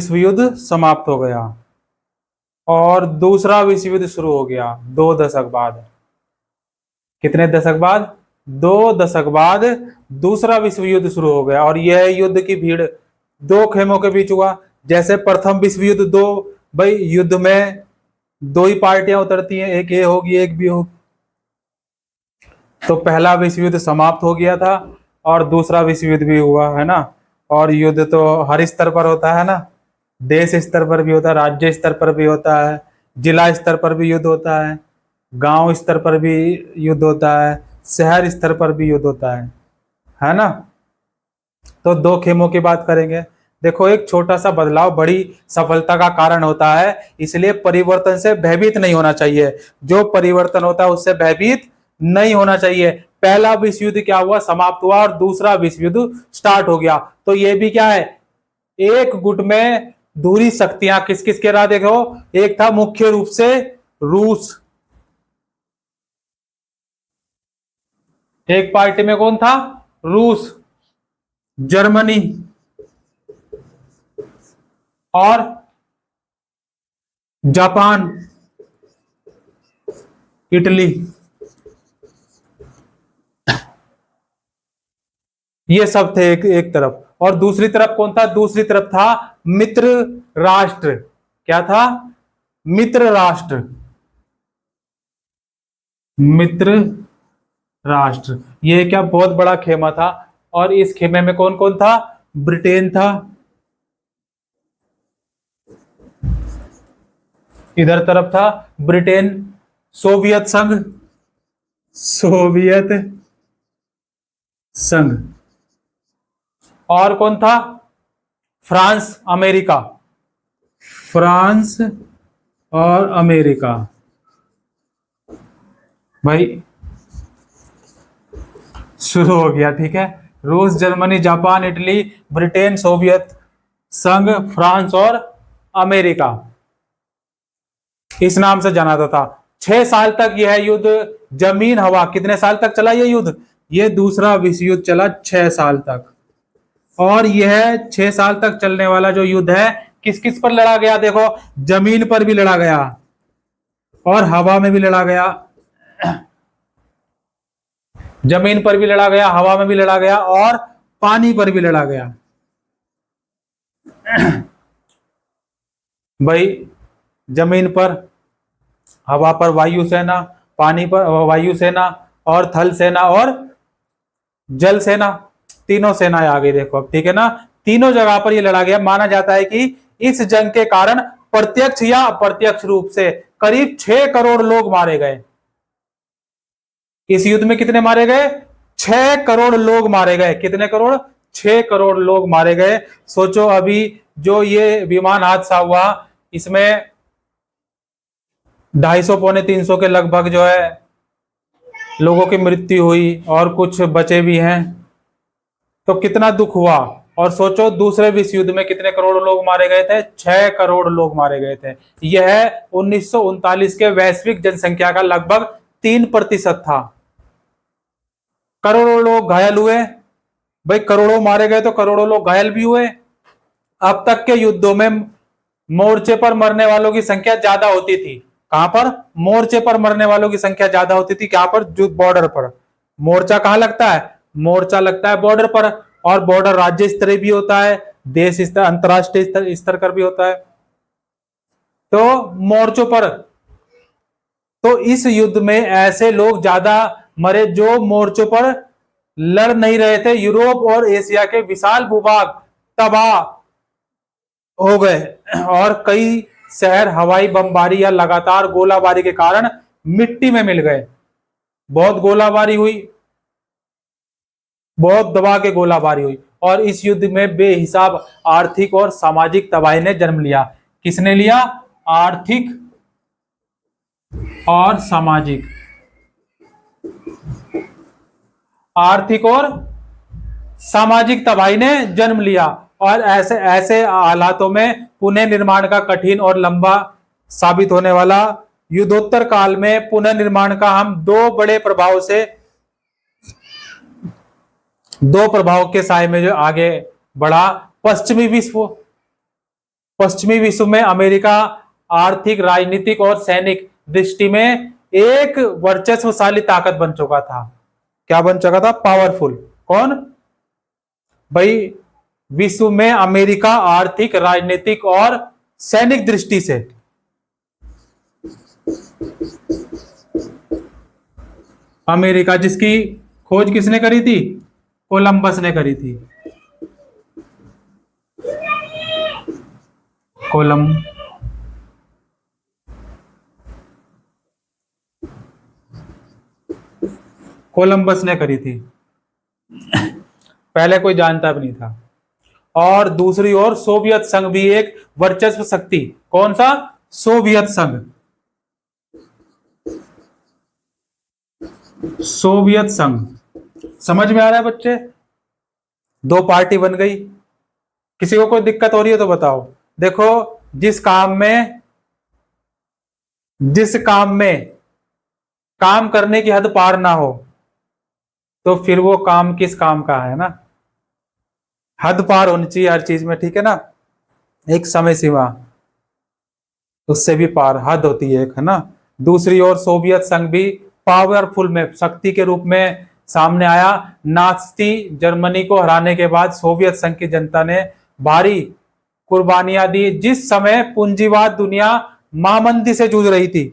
विश्व युद्ध समाप्त हो गया और दूसरा विश्व युद्ध शुरू हो गया 2 दशक बाद। कितने दशक बाद? 2 दशक बाद दूसरा विश्व युद्ध शुरू हो गया और यह युद्ध की भीड़ दो खेमों के बीच हुआ। जैसे प्रथम विश्व युद्ध दो, भाई युद्ध में दो ही पार्टियां उतरती हैं, एक ए होगी एक बी होगी। तो पहला विश्व युद्ध समाप्त हो गया था और दूसरा विश्व युद्ध भी हुआ है ना। और युद्ध तो हर स्तर पर होता है ना, देश स्तर पर भी होता है, राज्य स्तर पर भी होता है, जिला स्तर पर भी युद्ध होता है, गांव स्तर पर भी युद्ध होता है, शहर स्तर पर भी युद्ध होता है ना। तो दो खेमों की बात करेंगे। देखो, एक छोटा सा बदलाव बड़ी सफलता का कारण होता है, इसलिए परिवर्तन से भयभीत नहीं होना चाहिए। जो परिवर्तन होता है उससे भयभीत नहीं होना चाहिए। पहला विश्व युद्ध क्या हुआ? समाप्त हुआ और दूसरा विश्व युद्ध स्टार्ट हो गया। तो ये भी क्या है? एक गुट में दूरी शक्तियां किस किस के रहा? देखो, एक था मुख्य रूप से रूस, एक पार्टी में कौन था? रूस, जर्मनी और जापान, इटली। ये सब थे एक तरफ। और दूसरी तरफ कौन था? दूसरी तरफ था मित्र राष्ट्र। क्या था? मित्र राष्ट्र, मित्र राष्ट्र। ये क्या बहुत बड़ा खेमा था। और इस खेमे में कौन कौन था? ब्रिटेन था, इधर तरफ था ब्रिटेन, सोवियत संघ, सोवियत संघ, और कौन था? फ्रांस, अमेरिका, फ्रांस और अमेरिका। भाई शुरू हो गया, ठीक है। रूस, Germany, Japan, Italy, Britain, Soviet संघ, फ्रांस और अमेरिका, इस नाम से जाना जाता था। 6 साल तक यह युद्ध जमीन हवा, कितने साल तक चला यह युद्ध? यह दूसरा विश्व युद्ध चला 6 साल तक। और यह 6 साल तक चलने वाला जो युद्ध है किस किस पर लड़ा गया? देखो, जमीन पर भी लड़ा गया और हवा में भी लड़ा गया, जमीन पर भी लड़ा गया, हवा में भी लड़ा गया और पानी पर भी लड़ा गया। भाई जमीन पर, हवा पर वायुसेना, पानी पर वायुसेना और थल सेना और जल सेना, तीनों सेनाएं आ गई। देखो अब, ठीक है ना, तीनों जगह पर ये लड़ा गया। माना जाता है कि इस जंग के कारण प्रत्यक्ष या अप्रत्यक्ष रूप से करीब 6 करोड़ लोग मारे गए। इस युद्ध में कितने मारे गए? 6 करोड़ लोग मारे गए। कितने करोड़? 6 करोड़ लोग मारे गए। सोचो, अभी जो ये विमान हादसा हुआ इसमें 250 पौने 300 के लगभग जो है लोगों की मृत्यु हुई और कुछ बचे भी हैं। तो कितना दुख हुआ। और सोचो, दूसरे विश्व युद्ध में कितने करोड़ लोग मारे गए थे? 6 करोड़ लोग मारे गए थे। यह 1939 के वैश्विक जनसंख्या का लगभग 3% था। करोड़ों लोग घायल हुए। भाई करोड़ों मारे गए तो करोड़ों लोग घायल भी हुए। अब तक के युद्धों में मोर्चे पर मरने वालों की संख्या ज्यादा होती थी। कहां पर? मोर्चे पर मरने वालों की संख्या ज्यादा होती थी। क्या पर? जो बॉर्डर पर। मोर्चा कहां लगता है? मोर्चा लगता है बॉर्डर पर। और बॉर्डर राज्य स्तरीय भी होता है, देश स्तर, अंतरराष्ट्रीय स्तर पर भी होता है। तो मोर्चों पर, तो इस युद्ध में ऐसे लोग ज्यादा मरे जो मोर्चों पर लड़ नहीं रहे थे। यूरोप और एशिया के विशाल भूभाग तबाह हो गए और कई शहर हवाई बमबारी या लगातार गोलाबारी के कारण मिट्टी में मिल गए। बहुत गोलाबारी हुई, बहुत दबा के गोलाबारी हुई। और इस युद्ध में बेहिसाब आर्थिक और सामाजिक तबाही ने जन्म लिया। किसने लिया? आर्थिक और सामाजिक, आर्थिक और सामाजिक तबाही ने जन्म लिया। और ऐसे ऐसे हालातों में पुनर्निर्माण का कठिन और लंबा साबित होने वाला युद्धोत्तर काल में पुनर्निर्माण का हम दो प्रभाव के साय में जो आगे बढ़ा। पश्चिमी विश्व पश्चिमी विश्व में अमेरिका आर्थिक, राजनीतिक और सैनिक दृष्टि में एक वर्चस्वशाली ताकत बन चुका था। क्या बन चुका था? पावरफुल। कौन भाई? विश्व में अमेरिका आर्थिक, राजनीतिक और सैनिक दृष्टि से अमेरिका, जिसकी खोज किसने करी थी? कोलंबस ने करी थी। कोलंबस ने करी थी। पहले कोई जानता भी नहीं था। और दूसरी ओर सोवियत संघ भी एक वर्चस्व शक्ति। कौन सा? सोवियत संघ। सोवियत संघ। समझ में आ रहा है बच्चे? दो पार्टी बन गई। किसी को कोई दिक्कत हो रही है तो बताओ। देखो, जिस काम में काम करने की हद पार ना हो, तो फिर वो काम किस काम का है ना? हद पार होनी चाहिए हर चीज में, ठीक है ना? एक समय सीमा, उससे भी पार हद होती है एक, है ना? दूसरी ओर सोवियत संघ भी पावरफुल में, शक्ति के रूप में सामने आया। नात्सी जर्मनी को हराने के बाद सोवियत संघ की जनता ने भारी कुर्बानियां दी। जिस समय पूंजीवाद दुनिया महामंदी से जूझ रही थी,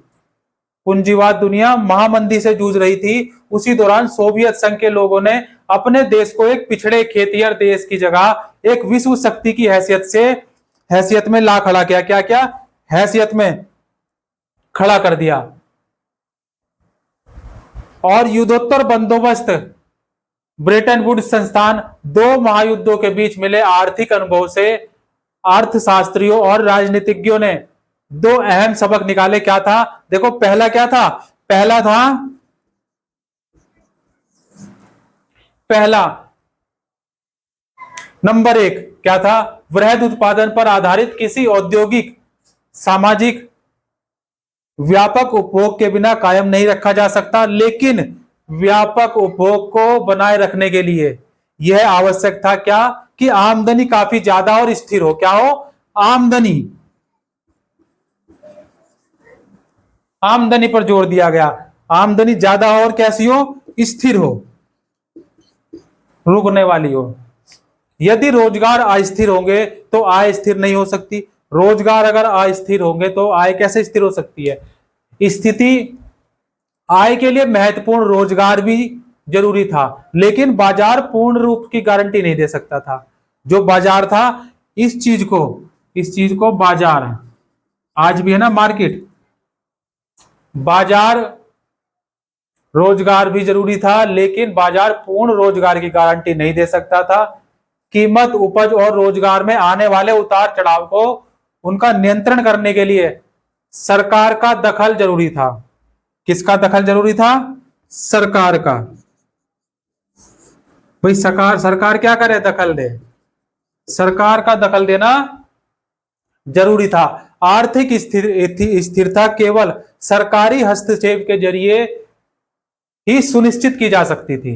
पूंजीवाद दुनिया महामंदी से जूझ रही थी, उसी दौरान सोवियत संघ के लोगों ने अपने देश को एक पिछड़े खेतिहर देश की जगह एक विश्व शक्ति की हैसियत में ला खड़ा किया। क्या क्या हैसियत में खड़ा कर दिया। और युद्धोत्तर बंदोबस्त, ब्रेटन वुड्स संस्थान, दो महायुद्धों के बीच मिले आर्थिक अनुभव से अर्थशास्त्रियों और राजनीतिज्ञों ने दो अहम सबक निकाले। क्या था? देखो, पहला क्या था? पहला नंबर एक क्या था? वृहद उत्पादन पर आधारित किसी औद्योगिक, सामाजिक व्यापक उपभोग के बिना कायम नहीं रखा जा सकता, लेकिन व्यापक उपभोग को बनाए रखने के लिए यह आवश्यक था क्या? कि आमदनी काफी ज्यादा और स्थिर हो। क्या हो? आमदनी पर जोर दिया गया। आमदनी ज्यादा हो और कैसी हो? स्थिर हो, रुकने वाली हो। यदि रोजगार अस्थिर होंगे तो आय स्थिर नहीं हो सकती। रोजगार अगर अस्थिर होंगे तो आय कैसे स्थिर हो सकती है? स्थिति आय के लिए महत्वपूर्ण रोजगार भी जरूरी था, लेकिन बाजार पूर्ण रूप की गारंटी नहीं दे सकता था। जो बाजार था, इस चीज को बाजार है, आज भी है ना मार्केट। बाजार रोजगार भी जरूरी था, लेकिन बाजार पूर्ण रोजगार की गारंटी नहीं दे सकता था। कीमत, उपज और रोजगार में आने वाले उतार चढ़ाव को उनका नियंत्रण करने के लिए सरकार का दखल जरूरी था। किसका दखल जरूरी था? सरकार का। भाई सरकार क्या करे? दखल दे। सरकार का दखल देना जरूरी था। आर्थिक स्थिरता केवल सरकारी हस्तक्षेप के जरिए ही सुनिश्चित की जा सकती थी।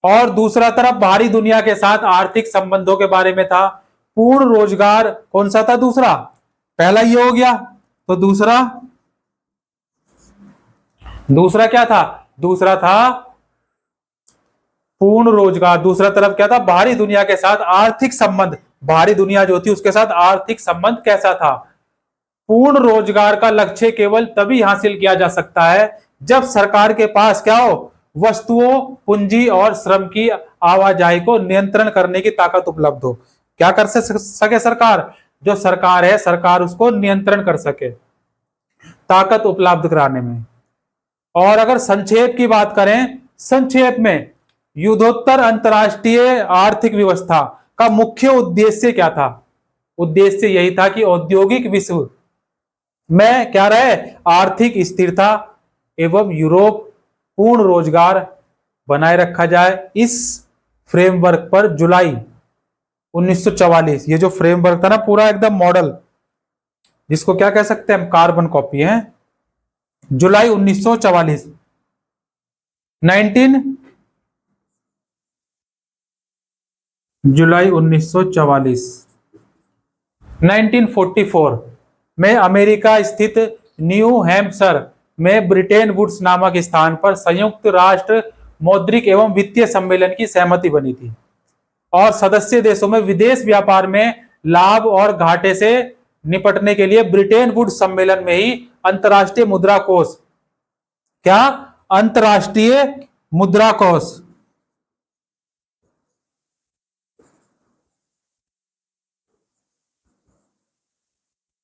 और दूसरा तरफ बाहरी दुनिया के साथ आर्थिक संबंधों के बारे में था। पूर्ण रोजगार कौन सा था? दूसरा। पहला ये हो गया, तो दूसरा क्या था? दूसरा था पूर्ण रोजगार। दूसरा तरफ क्या था? बाहरी दुनिया के साथ आर्थिक संबंध। बाहरी दुनिया जो थी उसके साथ आर्थिक संबंध कैसा था? पूर्ण रोजगार का लक्ष्य केवल तभी हासिल किया जा सकता है जब सरकार के पास क्या हो? वस्तुओं, पूंजी और श्रम की आवाजाही को नियंत्रण करने की ताकत उपलब्ध हो। क्या कर सके सरकार? जो सरकार है, सरकार उसको नियंत्रण कर सके, ताकत उपलब्ध कराने में। और अगर संक्षेप की बात करें, संक्षेप में युद्धोत्तर अंतरराष्ट्रीय आर्थिक व्यवस्था का मुख्य उद्देश्य क्या था? उद्देश्य यही था कि औद्योगिक विश्व में क्या रहे? आर्थिक स्थिरता एवं यूरोप पूर्ण रोजगार बनाए रखा जाए। इस फ्रेमवर्क पर जुलाई 1944, ये जो फ्रेमवर्क था ना पूरा एकदम मॉडल, जिसको क्या कह सकते हैं हम? कार्बन कॉपी है। जुलाई 1944, जुलाई 1944 1944 में अमेरिका स्थित न्यू हैम्पशर में ब्रिटेन वुड्स नामक स्थान पर संयुक्त राष्ट्र मौद्रिक एवं वित्तीय सम्मेलन की सहमति बनी थी और सदस्य देशों में विदेश व्यापार में लाभ और घाटे से निपटने के लिए ब्रिटेन वुड्स सम्मेलन में ही अंतर्राष्ट्रीय मुद्रा कोष, क्या अंतर्राष्ट्रीय मुद्रा कोष,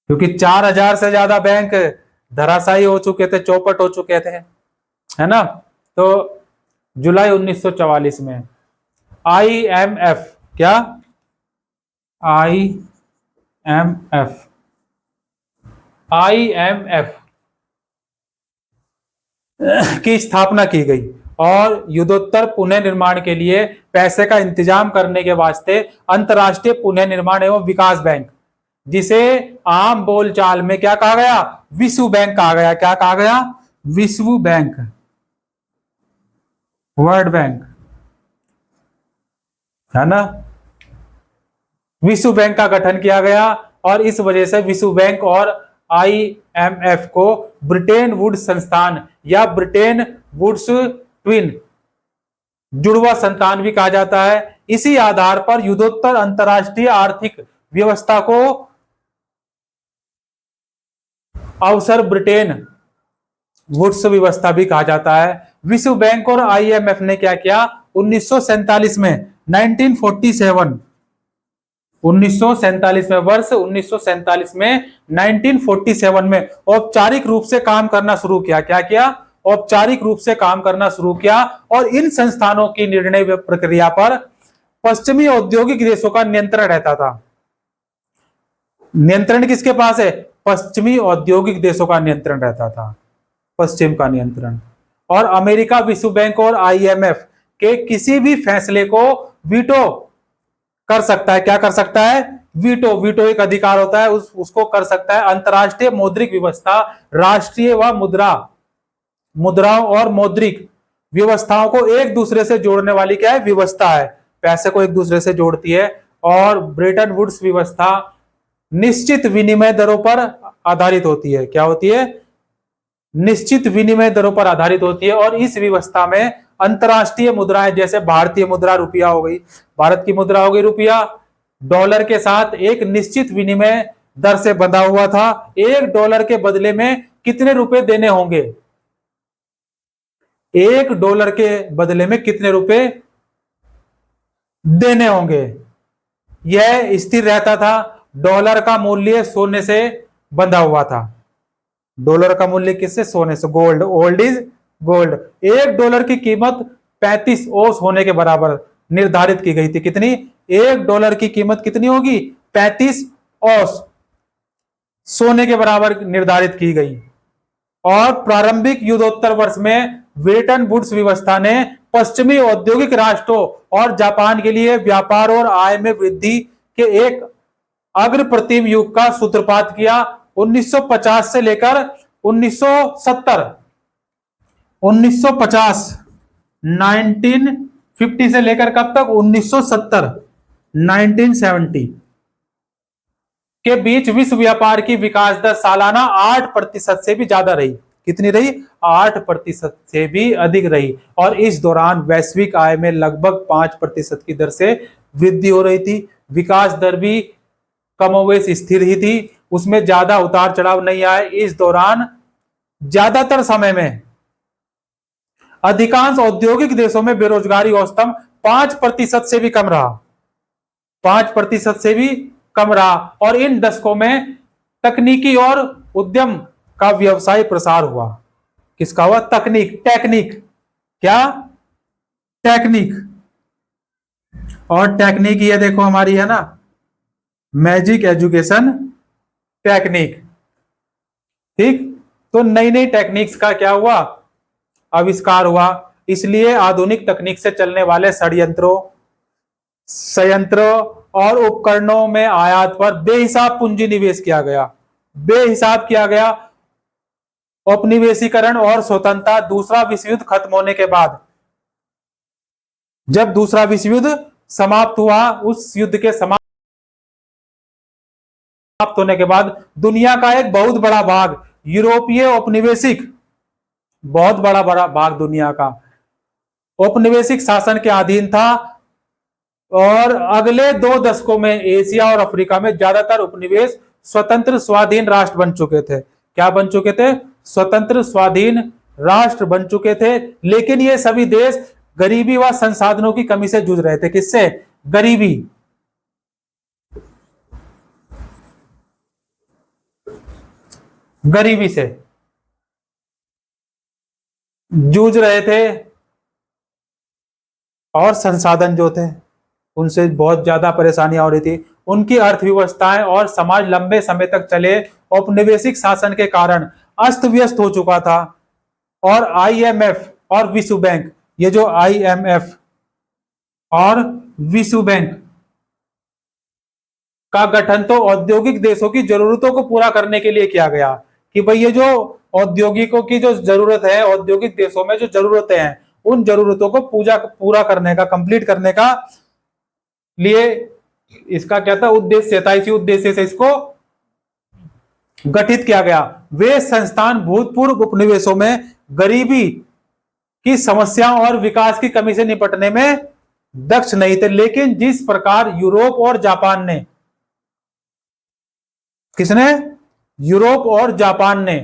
क्योंकि 4000 से ज्यादा बैंक धराशायी हो चुके थे, चौपट हो चुके थे, है ना। तो जुलाई 1944 में IMF, क्या IMF की स्थापना की गई और युद्धोत्तर पुनः निर्माण के लिए पैसे का इंतजाम करने के वास्ते अंतर्राष्ट्रीय पुनः निर्माण एवं विकास बैंक, जिसे आम बोलचाल में क्या कहा गया, विश्व बैंक कहा गया, क्या कहा गया, विश्व बैंक, वर्ल्ड बैंक, है ना, विश्व बैंक का गठन किया गया और इस वजह से विश्व बैंक और IMF को ब्रिटेन वुड्स संस्थान या ब्रिटेन वुड्स ट्विन, जुड़वा संतान भी कहा जाता है। इसी आधार पर युद्धोत्तर अंतर्राष्ट्रीय आर्थिक व्यवस्था को अवसर ब्रिटेन वुड्स व्यवस्था भी कहा जाता है। विश्व बैंक और IMF ने क्या किया, 1947 में 1947 में वर्ष 1947 में 1947 में औपचारिक रूप से काम करना शुरू किया। क्या किया, औपचारिक रूप से काम करना शुरू किया और इन संस्थानों की निर्णय प्रक्रिया पर पश्चिमी औद्योगिक देशों का नियंत्रण रहता था। नियंत्रण किसके पास है, पश्चिमी औद्योगिक देशों का नियंत्रण रहता था, पश्चिम का नियंत्रण। और अमेरिका विश्व बैंक और IMF के किसी भी फैसले को वीटो कर सकता है। क्या कर सकता है, वीटो, वीटो एक अधिकार होता है, उसको कर सकता है। अंतर्राष्ट्रीय मौद्रिक व्यवस्था राष्ट्रीय व मुद्राओं और मौद्रिक व्यवस्थाओं को एक दूसरे से जोड़ने वाली क्या है, व्यवस्था है, पैसे को एक दूसरे से जोड़ती है। और ब्रेटन वुड्स व्यवस्था निश्चित विनिमय दरों पर आधारित होती है। क्या होती है, निश्चित विनिमय दरों पर आधारित होती है। और इस व्यवस्था में अंतर्राष्ट्रीय मुद्राएं, जैसे भारतीय मुद्रा रुपया हो गई, भारत की मुद्रा हो गई रुपया, डॉलर के साथ एक निश्चित विनिमय दर से बंधा हुआ था। $1 के बदले में कितने रुपए देने होंगे, $1 के बदले में कितने रुपए देने होंगे, यह स्थिर रहता था। डॉलर का मूल्य सोने से बंधा हुआ था। डॉलर का मूल्य किससे, सोने से, गोल्ड, ओल्ड इज गोल्ड। $1 की कीमत 35 ओस होने के बराबर निर्धारित की गई थी। कितनी, $1 की कीमत कितनी होगी, 35 ओस सोने के बराबर निर्धारित की गई। और प्रारंभिक युद्धोत्तर वर्ष में ब्रेटन वुड्स व्यवस्था ने पश्चिमी औद्योगिक राष्ट्रों और जापान के लिए व्यापार और आय में वृद्धि के एक अग्रप्रतिम युग का सूत्रपात किया। 1950 से लेकर 1950 1950 से लेकर कब तक, 1970 1970 के बीच विश्व व्यापार की विकास दर सालाना 8% से भी ज्यादा रही। कितनी रही, 8% से भी अधिक रही। और इस दौरान वैश्विक आय में लगभग 5% की दर से वृद्धि हो रही थी। विकास दर भी कमोवेश स्थिर ही थी, उसमें ज्यादा उतार चढ़ाव नहीं आए। इस दौरान ज्यादातर समय में अधिकांश औद्योगिक देशों में बेरोजगारी औसतन 5% से भी कम रहा, 5% से भी कम रहा। और इन दशकों में तकनीकी और उद्यम का व्यवसाय प्रसार हुआ। किसका हुआ, तकनीक, टेक्निक, क्या, टेक्निक। और टेक्निक ये देखो हमारी है ना, मैजिक एजुकेशन टेक्निक, ठीक। तो नई नई टेक्निक्स का क्या हुआ, आविष्कार हुआ। इसलिए आधुनिक तकनीक से चलने वाले संयंत्र और उपकरणों में आयात पर बेहिसाब पूंजी निवेश किया गया, बेहिसाब किया गया। औपनिवेशीकरण और स्वतंत्रता, दूसरा विश्व युद्ध खत्म होने के बाद, जब दूसरा विश्व युद्ध समाप्त हुआ, उस युद्ध के समाप्त समाप्त होने के बाद दुनिया का एक बहुत बड़ा भाग यूरोपीय औपनिवेशिक, बहुत बड़ा बड़ा भाग दुनिया का औपनिवेशिक शासन के अधीन था। और अगले 2 दशकों में एशिया और अफ्रीका में ज्यादातर उपनिवेश स्वतंत्र स्वाधीन राष्ट्र बन चुके थे। क्या बन चुके थे? स्वतंत्र स्वाधीन राष्ट्र बन चुके थे। लेकिन ये सभी देश गरीबी व संसाधनों की कमी से जूझ रहे थे। किससे? गरीबी, गरीबी से जूझ रहे थे और संसाधन जो थे उनसे बहुत ज्यादा परेशानियां हो रही थी। उनकी अर्थव्यवस्थाएं और समाज लंबे समय तक चले औपनिवेशिक शासन के कारण अस्त व्यस्त हो चुका था। और आईएमएफ और विश्व बैंक, ये जो आईएमएफ और विश्व बैंक का गठन तो औद्योगिक देशों की जरूरतों को पूरा करने के लिए किया गया कि भाई ये जो औद्योगिकों की जो जरूरत है, औद्योगिक देशों में जो जरूरतें हैं, उन जरूरतों को पूरा करने का, कंप्लीट करने का लिए इसका क्या था? उद्देश्य था। इसी उद्देश्य से इसको गठित किया गया। वे संस्थान भूतपूर्व उपनिवेशों में गरीबी की समस्या और विकास की कमी से निपटने में दक्ष नहीं थे। लेकिन जिस प्रकार यूरोप और जापान ने, किसने? यूरोप और जापान ने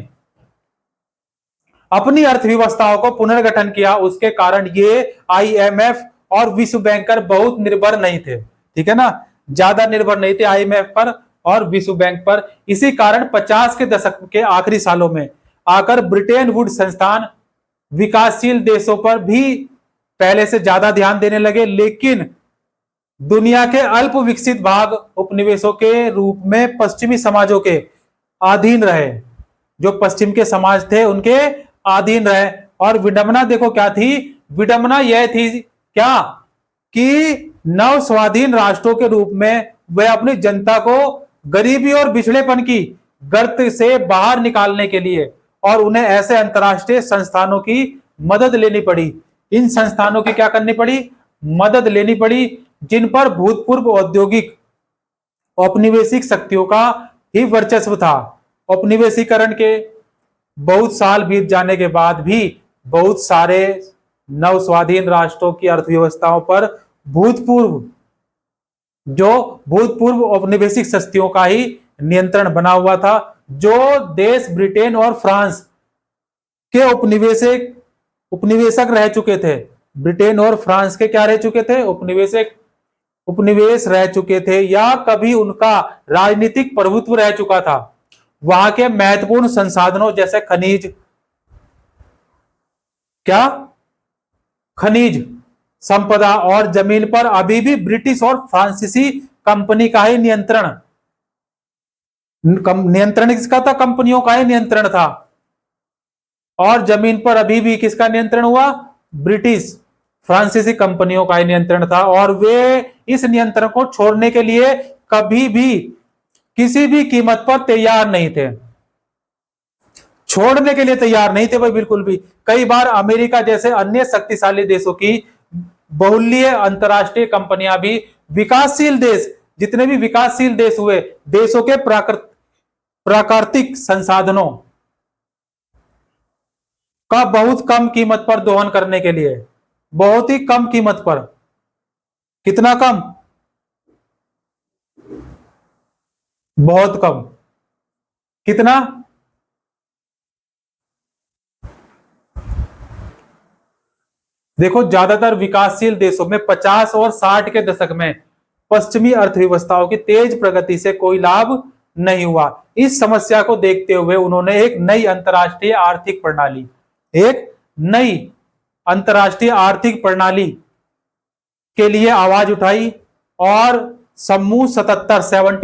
अपनी अर्थव्यवस्थाओं को पुनर्गठन किया, उसके कारण ये आईएमएफ और विश्व बैंक पर बहुत निर्भर नहीं थे। ठीक है ना, ज्यादा निर्भर नहीं थे आईएमएफ पर और विश्व बैंक पर। इसी कारण 50 के दशक के आखिरी सालों में आकर ब्रिटेन वुड्स संस्थान विकासशील देशों पर भी पहले से ज्यादा ध्यान देने लगे। लेकिन दुनिया के अल्प विकसित भाग उपनिवेशों के रूप में पश्चिमी समाजों के अधीन रहे, जो पश्चिम के समाज थे उनके अधीन रहे। और विडंबना देखो क्या थी? विडंबना यह थी क्या कि नव स्वाधीन राष्ट्रों के रूप में वे अपनी जनता को गरीबी और पिछड़ेपन की गर्त से बाहर निकालने के लिए और उन्हें ऐसे अंतरराष्ट्रीय संस्थानों की मदद लेनी पड़ी। इन संस्थानों की क्या करनी पड़ी? मदद लेनी पड़ी, जिन पर भूतपूर्व औद्योगिक औपनिवेशिक शक्तियों का ही वर्चस्व था। औपनिवेशीकरण के बहुत साल बीत जाने के बाद भी बहुत सारे नव स्वाधीन राष्ट्रों की अर्थव्यवस्थाओं पर भूतपूर्व औपनिवेशिक शक्तियों का ही नियंत्रण बना हुआ था। जो देश ब्रिटेन और फ्रांस के उपनिवेशक रह चुके थे, ब्रिटेन और फ्रांस के क्या रह चुके थे? उपनिवेश रह चुके थे, या कभी उनका राजनीतिक प्रभुत्व रह चुका था, वहां के महत्वपूर्ण संसाधनों जैसे खनिज संपदा और जमीन पर अभी भी ब्रिटिश और फ्रांसीसी कंपनी का ही नियंत्रण किसका था? कंपनियों का ही नियंत्रण था। और जमीन पर अभी भी किसका नियंत्रण हुआ? ब्रिटिश फ्रांसीसी कंपनियों का ही नियंत्रण था। और वे इस नियंत्रण को छोड़ने के लिए कभी भी किसी भी कीमत पर तैयार नहीं थे, छोड़ने के लिए तैयार नहीं थे भाई, बिल्कुल भी। कई बार अमेरिका जैसे अन्य शक्तिशाली देशों की बहुल्य अंतरराष्ट्रीय कंपनियां भी विकासशील देश, जितने भी विकासशील देश हुए, देशों के प्राकृतिक संसाधनों का बहुत कम कीमत पर दोहन करने के लिए, बहुत ही कम कीमत पर, कितना कम? बहुत कम। कितना? देखो, ज्यादातर विकासशील देशों में 50 और 60 के दशक में पश्चिमी अर्थव्यवस्थाओं की तेज प्रगति से कोई लाभ नहीं हुआ। इस समस्या को देखते हुए उन्होंने एक नई अंतरराष्ट्रीय आर्थिक प्रणाली के लिए आवाज उठाई और समूह 77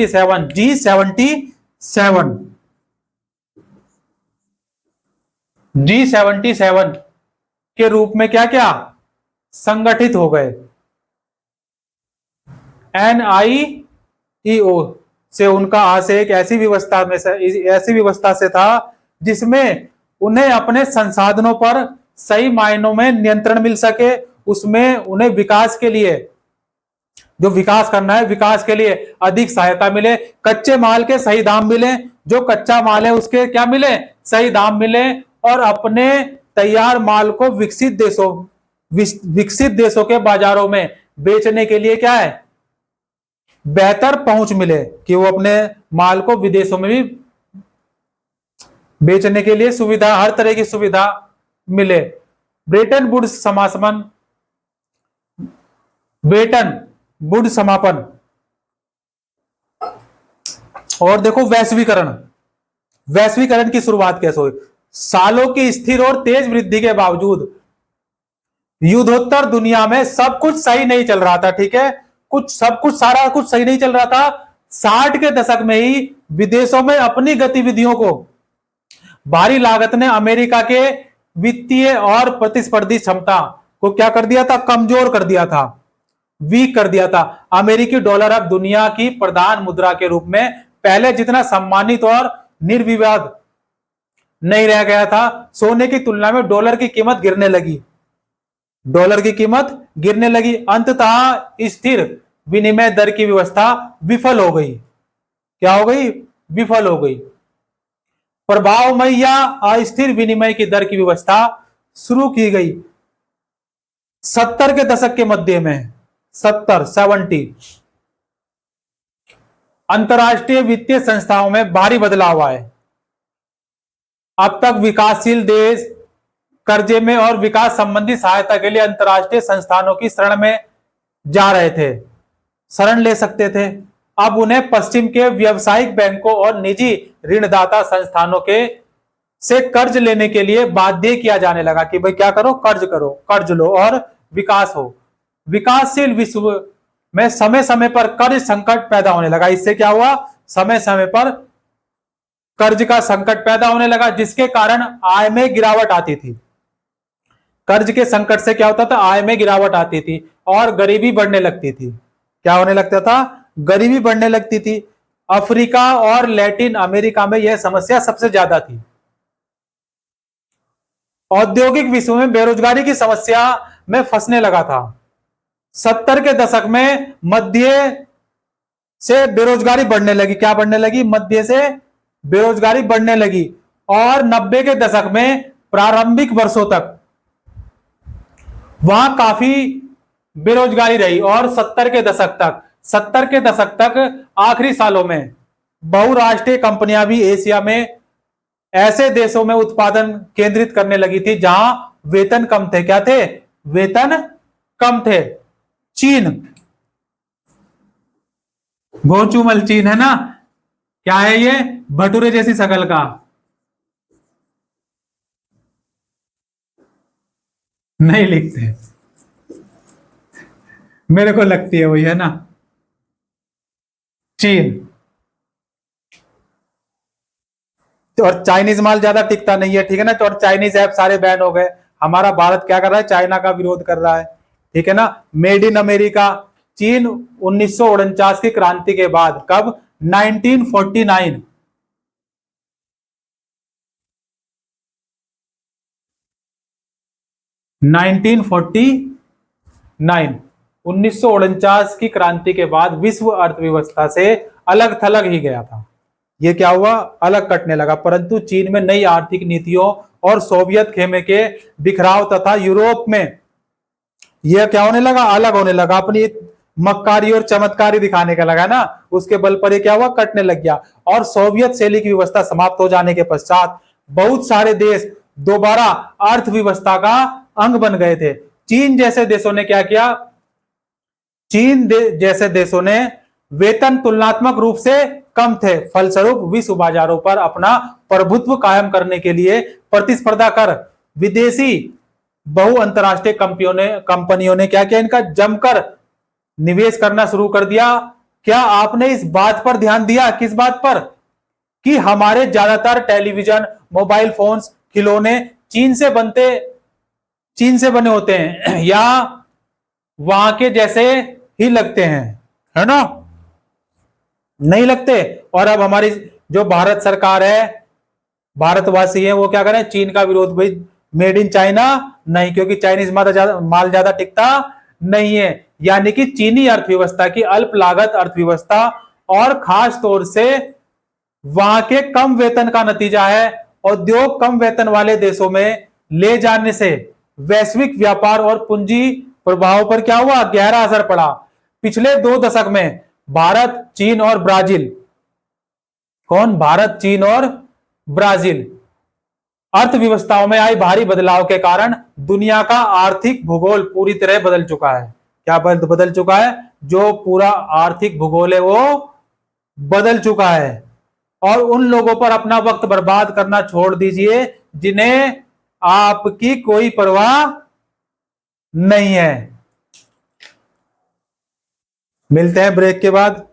G77 के रूप में क्या संगठित हो गए। NIEO से उनका आशय एक ऐसी व्यवस्था से था जिसमें उन्हें अपने संसाधनों पर सही मायनों में नियंत्रण मिल सके, उसमें उन्हें विकास के लिए जो विकास करना है, विकास के लिए अधिक सहायता मिले, कच्चे माल के सही दाम मिले, जो कच्चा माल है उसके क्या मिले, सही दाम मिले, और अपने तैयार माल को विकसित देशों के बाजारों में बेचने के लिए क्या है, बेहतर पहुंच मिले, कि वो अपने माल को विदेशों में भी बेचने के लिए सुविधा, हर तरह की सुविधा मिले। ब्रेटन वुड्स समापन, ब्रेटन वुड्स समापन। और देखो वैश्वीकरण, वैश्वीकरण की शुरुआत कैसे हुई? सालों की स्थिर और तेज वृद्धि के बावजूद युद्धोत्तर दुनिया में सब कुछ सही नहीं चल रहा था, ठीक है, सब कुछ सारा कुछ सही नहीं चल रहा था। 60 के दशक में ही विदेशों में अपनी गतिविधियों को भारी लागत ने अमेरिका के वित्तीय और प्रतिस्पर्धी क्षमता को क्या कर दिया था, कमजोर कर दिया था, वीक कर दिया था। अमेरिकी डॉलर अब दुनिया की प्रधान मुद्रा के रूप में पहले जितना सम्मानित और निर्विवाद नहीं रह गया था। सोने की तुलना में डॉलर की कीमत गिरने लगी, डॉलर की कीमत गिरने लगी। अंततः स्थिर विनिमय दर की व्यवस्था विफल हो गई। क्या हो गई? विफल हो गई। प्रभावमय या अस्थिर विनिमय की दर की व्यवस्था शुरू की गई 70 के दशक के मध्य में, 70 अंतरराष्ट्रीय वित्तीय संस्थाओं में भारी बदलाव आए। अब तक विकासशील देश कर्जे में और विकास संबंधी सहायता के लिए अंतरराष्ट्रीय संस्थानों की शरण में जा रहे थे, शरण ले सकते थे। अब उन्हें पश्चिम के व्यावसायिक बैंकों और निजी ऋणदाता संस्थानों के से कर्ज लेने के लिए बाध्य किया जाने लगा कि भाई क्या करो, कर्ज लो और विकास हो। विकासशील विश्व में समय समय पर कर्ज संकट पैदा होने लगा। इससे क्या हुआ? समय समय पर कर्ज का संकट पैदा होने लगा, जिसके कारण आय में गिरावट आती थी। कर्ज के संकट से क्या होता था? आय में गिरावट आती थी और गरीबी बढ़ने लगती थी। क्या होने लगता था? गरीबी बढ़ने लगती थी। अफ्रीका और लैटिन अमेरिका में यह समस्या सबसे ज्यादा थी। औद्योगिक विश्व में बेरोजगारी की समस्या में फंसने लगा था। 70 के दशक में मध्य से बेरोजगारी बढ़ने लगी। क्या बढ़ने लगी? मध्य से बेरोजगारी बढ़ने लगी। और 90 के दशक में प्रारंभिक वर्षों तक वहां काफी बेरोजगारी रही। और 70 के दशक तक आखिरी सालों में बहुराष्ट्रीय कंपनियां भी एशिया में ऐसे देशों में उत्पादन केंद्रित करने लगी थी जहां वेतन कम थे। क्या थे? वेतन कम थे। चीन, गोचुमल चीन है ना, क्या है ये? भटूरे जैसी शकल का, नहीं लिखते, मेरे को लगती है वही है ना, चीन। तो और चाइनीज माल ज्यादा टिकता नहीं है, ठीक है ना, तो और चाइनीज ऐप सारे बैन हो गए। हमारा भारत क्या कर रहा है? चाइना का विरोध कर रहा है, ठीक है ना। मेड इन अमेरिका, चीन 1949 की क्रांति के बाद, कब? 1949, 1949 की क्रांति के बाद विश्व अर्थव्यवस्था से अलग थलग ही गया था। ये क्या हुआ? अलग कटने लगा। परंतु चीन में नई आर्थिक नीतियों और सोवियत खेमे के बिखराव तथा यूरोप में यह क्या होने लगा? अलग होने लगा, अपनी मक्कारी और चमत्कारी दिखाने का लगा ना, उसके बल पर ये क्या हुआ? कटने लग गया। और सोवियत शैली की व्यवस्था समाप्त हो जाने के पश्चात बहुत सारे देश दोबारा अर्थव्यवस्था का अंग बन गए थे। चीन जैसे देशों ने क्या किया? जैसे देशों ने वेतन तुलनात्मक रूप से कम थे, फलस्वरूप विश्व बाजारों पर अपना प्रभुत्व कायम करने के लिए प्रतिस्पर्धा कर विदेशी बहु अंतरराष्ट्रीय कंपनियों ने क्या किया? इनका जमकर निवेश करना शुरू कर दिया। क्या आपने इस बात पर ध्यान दिया? किस बात पर? कि हमारे ज्यादातर टेलीविजन, मोबाइल फोन्स, खिलौने चीन से बने होते हैं या वहां के जैसे ही लगते हैं, है ना? नहीं लगते। और अब हमारी जो भारत सरकार है, भारतवासी है, वो क्या करें? चीन का विरोध। भाई मेड इन चाइना नहीं, क्योंकि चाइनीज माल ज्यादा टिकता नहीं है। यानी कि चीनी अर्थव्यवस्था की अल्प लागत अर्थव्यवस्था और खास तौर से वहां के कम वेतन का नतीजा है। उद्योग कम वेतन वाले देशों में ले जाने से वैश्विक व्यापार और पूंजी प्रभाव पर क्या हुआ, गहरा असर पड़ा। पिछले 2 दशक में भारत, चीन और ब्राजील, कौन, भारत, चीन और ब्राजील अर्थव्यवस्थाओं में आई भारी बदलाव के कारण दुनिया का आर्थिक भूगोल पूरी तरह बदल चुका है। क्या बदल चुका है? जो पूरा आर्थिक भूगोल है वो बदल चुका है। और उन लोगों पर अपना वक्त बर्बाद करना छोड़ दीजिए जिन्हें आपकी कोई परवाह नहीं है। मिलते हैं ब्रेक के बाद।